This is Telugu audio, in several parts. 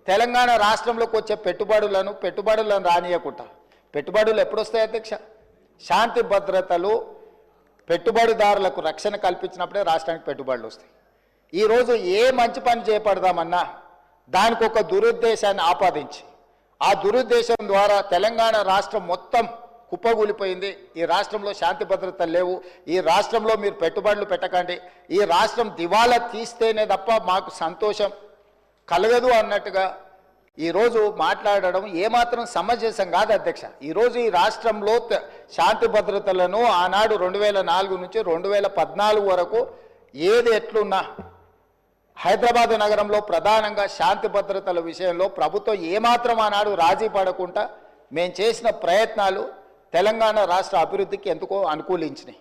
తెలంగాణ రాష్ట్రంలోకి వచ్చే పెట్టుబడులను రానియకుండా, పెట్టుబడులు ఎప్పుడు వస్తాయి అధ్యక్ష? శాంతి భద్రతలు పెట్టుబడిదారులకు రక్షణ కల్పించినప్పుడే రాష్ట్రానికి పెట్టుబడులు వస్తాయి. ఈరోజు ఏ మంచి పని చేపడదామన్నా దానికి ఒక దురుద్దేశాన్ని ఆపాదించి, ఆ దురుద్దేశం ద్వారా తెలంగాణ రాష్ట్రం మొత్తం కుప్పగూలిపోయింది. ఈ రాష్ట్రంలో శాంతి భద్రతలు లేవు, ఈ రాష్ట్రంలో మీరు పెట్టుబడులు పెట్టకండి, ఈ రాష్ట్రం దివాలా తీస్తేనే తప్ప మాకు సంతోషం కలగదు అన్నట్టుగా ఈరోజు మాట్లాడడం ఏమాత్రం సమంజసం కాదు అధ్యక్ష. ఈరోజు ఈ రాష్ట్రంలో శాంతి భద్రతలను ఆనాడు 2004 నుంచి 2014 వరకు ఏది ఎట్లున్నా హైదరాబాద్ నగరంలో ప్రధానంగా శాంతి భద్రతల విషయంలో ప్రభుత్వం ఏమాత్రం ఆనాడు రాజీ పడకుండా మేము చేసిన ప్రయత్నాలు తెలంగాణ రాష్ట్ర అభివృద్ధికి ఎందుకో అనుకూలించినాయి.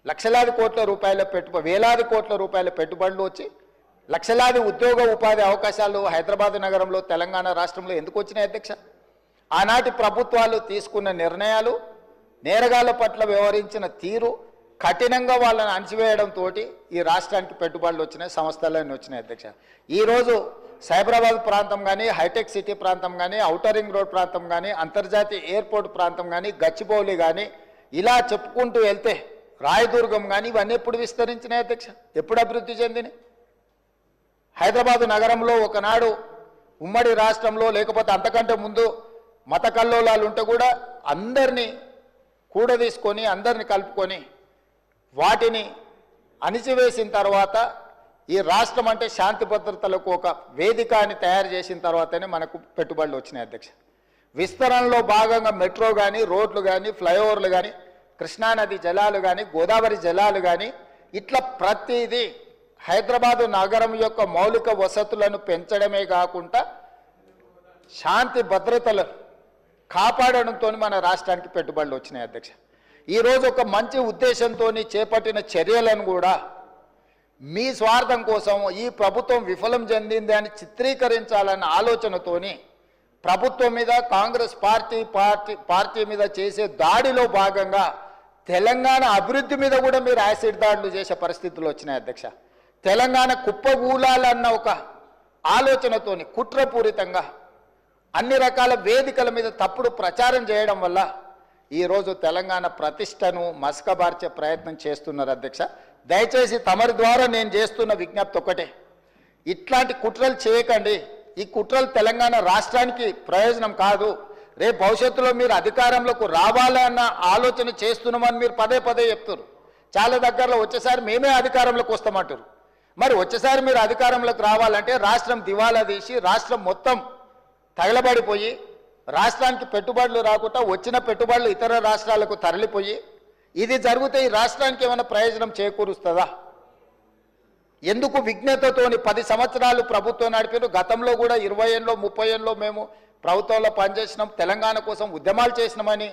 లక్షలాది కోట్ల రూపాయల వేలాది కోట్ల రూపాయల పెట్టుబడులు వచ్చి లక్షలాది ఉద్యోగ ఉపాధి అవకాశాలు హైదరాబాద్ నగరంలో తెలంగాణ రాష్ట్రంలో ఎందుకు వచ్చినాయి అధ్యక్ష? ఆనాటి ప్రభుత్వాలు తీసుకున్న నిర్ణయాలు, నేరగాళ్ల పట్ల వ్యవహరించిన తీరు, కఠినంగా వాళ్ళని అణచివేయడంతో ఈ రాష్ట్రానికి పెట్టుబడులు వచ్చినాయి, సంస్థలన్నీ వచ్చినాయి అధ్యక్ష. ఈరోజు సైబరాబాద్ ప్రాంతం కానీ, హైటెక్ సిటీ ప్రాంతం కానీ, ఔటర్ రింగ్ రోడ్ ప్రాంతం కానీ, అంతర్జాతీయ ఎయిర్పోర్ట్ ప్రాంతం కానీ, గచ్చిబౌలి కానీ, ఇలా చెప్పుకుంటూ వెళ్తే రాయదుర్గం కానీ ఇవన్నీ ఎప్పుడు విస్తరించినాయి అధ్యక్ష? ఎప్పుడు అభివృద్ధి చెందినాయి? హైదరాబాదు నగరంలో ఒకనాడు ఉమ్మడి రాష్ట్రంలో లేకపోతే అంతకంటే ముందు మత కల్లోలాలు ఉంటే కూడా అందరినీ కూడదీసుకొని అందరిని కలుపుకొని వాటిని అణిచివేసిన తర్వాత ఈ రాష్ట్రం అంటే శాంతి భద్రతలకు ఒక వేదిక అని తయారు చేసిన తర్వాతనే మనకు పెట్టుబడులు వచ్చినాయి అధ్యక్ష. విస్తరణలో భాగంగా మెట్రో కానీ, రోడ్లు కానీ, ఫ్లైఓవర్లు కానీ, కృష్ణానది జలాలు కానీ, గోదావరి జలాలు కానీ, ఇట్లా ప్రతిదీ హైదరాబాదు నగరం యొక్క మౌలిక వసతులను పెంచడమే కాకుండా శాంతి భద్రతలు కాపాడడంతో మన రాష్ట్రానికి పెట్టుబడులు వచ్చినాయి అధ్యక్ష. ఈరోజు ఒక మంచి ఉద్దేశంతో చేపట్టిన చర్యలను కూడా మీ స్వార్థం కోసం ఈ ప్రభుత్వం విఫలం చెందింది అని చిత్రీకరించాలన్న ఆలోచనతోని ప్రభుత్వం మీద, కాంగ్రెస్ పార్టీ మీద చేసే దాడిలో భాగంగా తెలంగాణ అభివృద్ధి మీద కూడా మీరు యాసిడ్ దాడులు చేసే పరిస్థితులు వచ్చినాయి అధ్యక్ష. తెలంగాణ కుప్పగూలాలన్న ఒక ఆలోచనతోని కుట్రపూరితంగా అన్ని రకాల వేదికల మీద తప్పుడు ప్రచారం చేయడం వల్ల ఈరోజు తెలంగాణ ప్రతిష్టను మసకబార్చే ప్రయత్నం చేస్తున్నారు అధ్యక్ష. దయచేసి తమరి ద్వారా నేను చేస్తున్న విజ్ఞప్తి ఒకటే, ఇట్లాంటి కుట్రలు చేయకండి. ఈ కుట్రలు తెలంగాణ రాష్ట్రానికి ప్రయోజనం కాదు. రేపు భవిష్యత్తులో మీరు అధికారంలోకి రావాలన్న ఆలోచన చేస్తున్నామని మీరు పదే పదే చెప్తారు. చాలా దగ్గరలో వచ్చేసారి మేమే అధికారంలోకి వస్తామంటారు. మరి వచ్చేసారి మీరు అధికారంలోకి రావాలంటే రాష్ట్రం దివాలా తీసి రాష్ట్రం మొత్తం తగలబడిపోయి రాష్ట్రానికి పెట్టుబడులు రాకుండా వచ్చిన పెట్టుబడులు ఇతర రాష్ట్రాలకు తరలిపోయి ఇది జరిగితే ఈ రాష్ట్రానికి ఏమైనా ప్రయోజనం చేకూరుస్తుందా? ఎందుకు విజ్ఞతతోని 10 సంవత్సరాలు ప్రభుత్వం నడిపారు. గతంలో కూడా 20 ఏళ్ళలో 30 ఏళ్ళలో మేము ప్రభుత్వంలో పనిచేసినాం, తెలంగాణ కోసం ఉద్యమాలు చేసినామని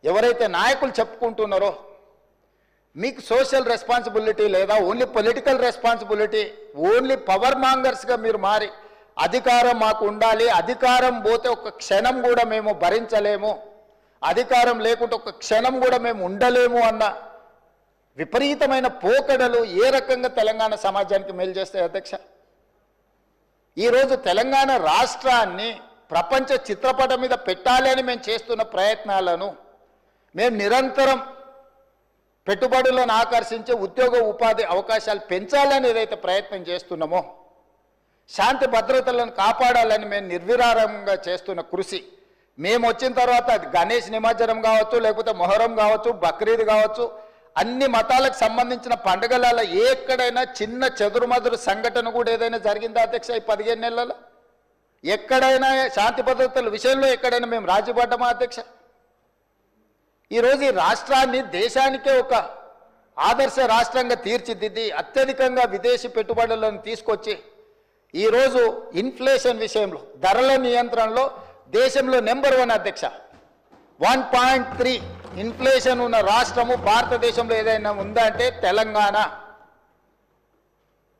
ఎవరైతే నాయకులు చెప్పుకుంటున్నారో మీకు సోషల్ రెస్పాన్సిబిలిటీ లేదా? Only political responsibility, only power మాంగర్స్గా మీరు మారి అధికారం మాకు ఉండాలి, అధికారం పోతే ఒక క్షణం కూడా మేము భరించలేము, అధికారం లేకుంటే ఒక క్షణం కూడా మేము ఉండలేము అన్న విపరీతమైన పోకడలు ఏ రకంగా తెలంగాణ సమాజానికి మేలు చేస్తాయి అధ్యక్ష? ఈరోజు తెలంగాణ రాష్ట్రాన్ని ప్రపంచ చిత్రపటం మీద పెట్టాలి అని మేము చేస్తున్న ప్రయత్నాలను మేము నిరంతరం పెట్టుబడులను ఆకర్షించే ఉద్యోగ ఉపాధి అవకాశాలు పెంచాలని ఏదైతే ప్రయత్నం చేస్తున్నామో, శాంతి భద్రతలను కాపాడాలని మేము నిర్విరామంగా చేస్తున్న కృషి, మేము వచ్చిన తర్వాత అది గణేష్ నిమజ్జనం కావచ్చు, లేకపోతే మొహరం కావచ్చు, బక్రీద్ కావచ్చు, అన్ని మతాలకు సంబంధించిన పండుగలలో ఎక్కడైనా చిన్న చెదురుమదురు సంఘటన కూడా ఏదైనా జరిగిందా అధ్యక్ష? ఈ 15 నెలలలో ఎక్కడైనా శాంతి భద్రతల విషయంలో ఎక్కడైనా మేము రాజీపడ్డామా అధ్యక్ష? ఈరోజు ఈ రాష్ట్రాన్ని దేశానికే ఒక ఆదర్శ రాష్ట్రంగా తీర్చిదిద్ది అత్యధికంగా విదేశీ పెట్టుబడులను తీసుకొచ్చి ఈరోజు ఇన్ఫ్లేషన్ విషయంలో, ధరల నియంత్రణలో దేశంలో నెంబర్ 1 అధ్యక్ష. 1.3 ఇన్ఫ్లేషన్ ఉన్న రాష్ట్రము భారతదేశంలో ఏదైనా ఉందంటే తెలంగాణ.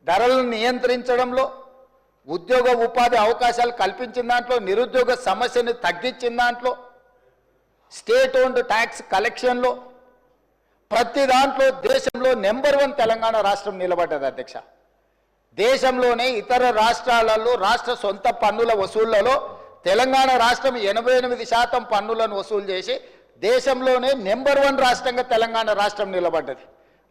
ధరలను నియంత్రించడంలో, ఉద్యోగ ఉపాధి అవకాశాలు కల్పించిన దాంట్లో, నిరుద్యోగ సమస్యను తగ్గించిన దాంట్లో, స్టేట్ ఓన్డ్ ట్యాక్స్ కలెక్షన్లో, ప్రతి దాంట్లో దేశంలో నెంబర్ 1 తెలంగాణ రాష్ట్రం నిలబడ్డది అధ్యక్ష. దేశంలోనే ఇతర రాష్ట్రాలలో రాష్ట్ర సొంత పన్నుల వసూళ్లలో తెలంగాణ రాష్ట్రం 88% పన్నులను వసూలు చేసి దేశంలోనే నెంబర్ 1 రాష్ట్రంగా తెలంగాణ రాష్ట్రం నిలబడ్డది.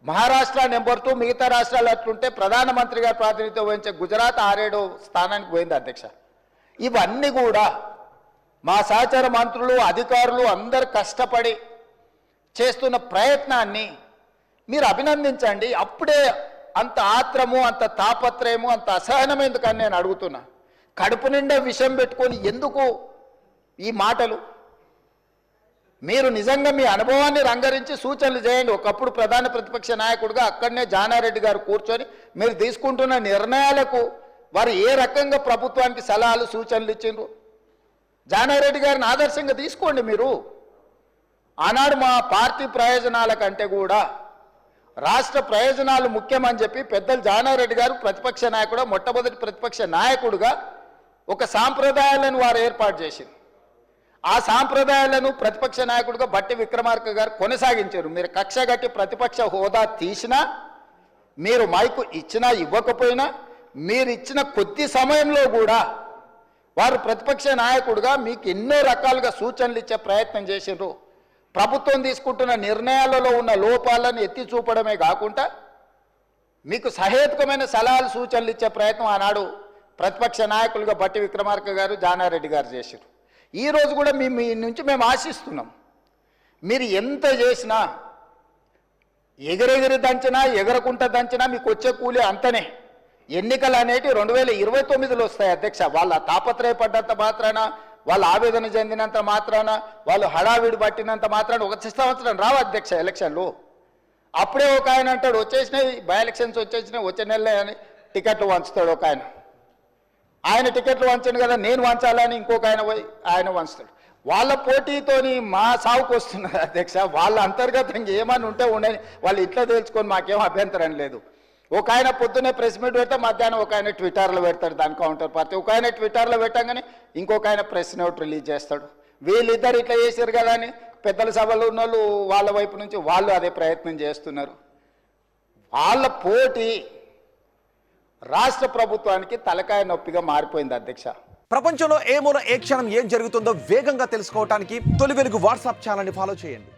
మహారాష్ట్ర నెంబర్ 2, మిగతా రాష్ట్రాలు అట్లుంటే ప్రధానమంత్రి గారు ప్రాతినిధ్యం వహించే గుజరాత్ 6-7 స్థానానికి పోయింది అధ్యక్ష. ఇవన్నీ కూడా మా సహచర మంత్రులు అధికారులు అందరు కష్టపడి చేస్తున్న ప్రయత్నాన్ని మీరు అభినందించండి. అప్పుడే అంత ఆత్రము, అంత తాపత్రయము, అంత అసహనం ఎందుకని నేను అడుగుతున్నా. కడుపు నిండా విషం పెట్టుకొని ఎందుకు ఈ మాటలు? మీరు నిజంగా మీ అనుభవాన్ని రంగరించి సూచనలు చేయండి. ఒకప్పుడు ప్రధాన ప్రతిపక్ష నాయకుడిగా అక్కడనే జానారెడ్డి గారు కూర్చొని మీరు తీసుకుంటున్న నిర్ణయాలకు వారు ఏ రకంగా ప్రభుత్వానికి సలహాలు సూచనలు ఇచ్చిండ్రు జానారెడ్డి గారిని ఆదర్శంగా తీసుకోండి. మీరు ఆనాడు మా పార్టీ ప్రయోజనాల కంటే కూడా రాష్ట్ర ప్రయోజనాలు ముఖ్యమని చెప్పి పెద్దలు జానారెడ్డి గారు ప్రతిపక్ష నాయకుడు, మొట్టమొదటి ప్రతిపక్ష నాయకుడుగా ఒక సాంప్రదాయాలను వారు ఏర్పాటు చేసింది. ఆ సాంప్రదాయాలను ప్రతిపక్ష నాయకుడిగా బట్టి విక్రమార్క గారు కొనసాగించారు. మీరు కక్ష గట్టి ప్రతిపక్ష హోదా తీసినా, మీరు మైకు ఇచ్చినా ఇవ్వకపోయినా, మీరు ఇచ్చిన కొద్ది సమయంలో కూడా వారు ప్రతిపక్ష నాయకుడిగా మీకు ఎన్నో రకాలుగా సూచనలు ఇచ్చే ప్రయత్నం చేసిండ్రు. ప్రభుత్వం తీసుకుంటున్న నిర్ణయాలలో ఉన్న లోపాలను ఎత్తి చూపడమే కాకుండా మీకు సహేతుకమైన సలహాలు సూచనలు ఇచ్చే ప్రయత్నం ఆనాడు ప్రతిపక్ష నాయకులుగా బట్టి విక్రమార్క గారు, జానారెడ్డి గారు చేశారు. ఈరోజు కూడా మీ నుంచి మేము ఆశిస్తున్నాం. మీరు ఎంత చేసినా, ఎగరెగిరి దంచినా ఎగరకుంట దంచినా మీకు వచ్చే కూలి అంతనే. ఎన్నికలు అనేవి 2029లో వస్తాయి అధ్యక్ష. వాళ్ళ తాపత్రయపడ్డంత మాత్రాన, వాళ్ళు ఆవేదన చెందినంత మాత్రాన, వాళ్ళు హడావిడి పట్టినంత మాత్రాన 1 సంవత్సరం రావు అధ్యక్ష ఎలక్షన్లు. అప్పుడే ఒక ఆయన అంటాడు వచ్చేసినాయి బై ఎలక్షన్స్ వచ్చేసినాయి, వచ్చే నెలలే అని టికెట్లు వంచుతాడు ఒక ఆయన. ఆయన టికెట్లు వంచండి కదా, నేను వంచాలని ఇంకొక ఆయన పోయి ఆయన వంచుతాడు. వాళ్ళ పోటీతోని మా సాగుకు వస్తున్నారు అధ్యక్ష. వాళ్ళ అంతర్గతంగా ఏమని ఉంటే ఉండని వాళ్ళు ఇట్లా తెలుసుకొని మాకేం అభ్యంతరం లేదు. ఒక ఆయన పొద్దున్నే ప్రెస్ మీట్ పెడితే మధ్యాహ్నం ఒక ఆయన ట్విట్టర్లో పెడతాడు దాని కౌంటర్ పార్టీ. ఒక ఆయన ట్విట్టర్లో పెట్టగానే ఇంకొక ఆయన ప్రెస్ నోట్ రిలీజ్ చేస్తాడు. వీళ్ళిద్దరు ఇట్లా చేశారు కదా అని పెద్దల సభలో ఉన్న వాళ్ళు వాళ్ళ వైపు నుంచి వాళ్ళు అదే ప్రయత్నం చేస్తున్నారు. వాళ్ళ పోటీ రాష్ట్ర ప్రభుత్వానికి తలకాయ నొప్పిగా మారిపోయింది అధ్యక్ష. ప్రపంచంలో ఏ మూల ఏ క్షణం ఏం జరుగుతుందో వేగంగా తెలుసుకోవడానికి తొలి వెలుగు వాట్సాప్ ఛానల్ని ఫాలో చేయండి.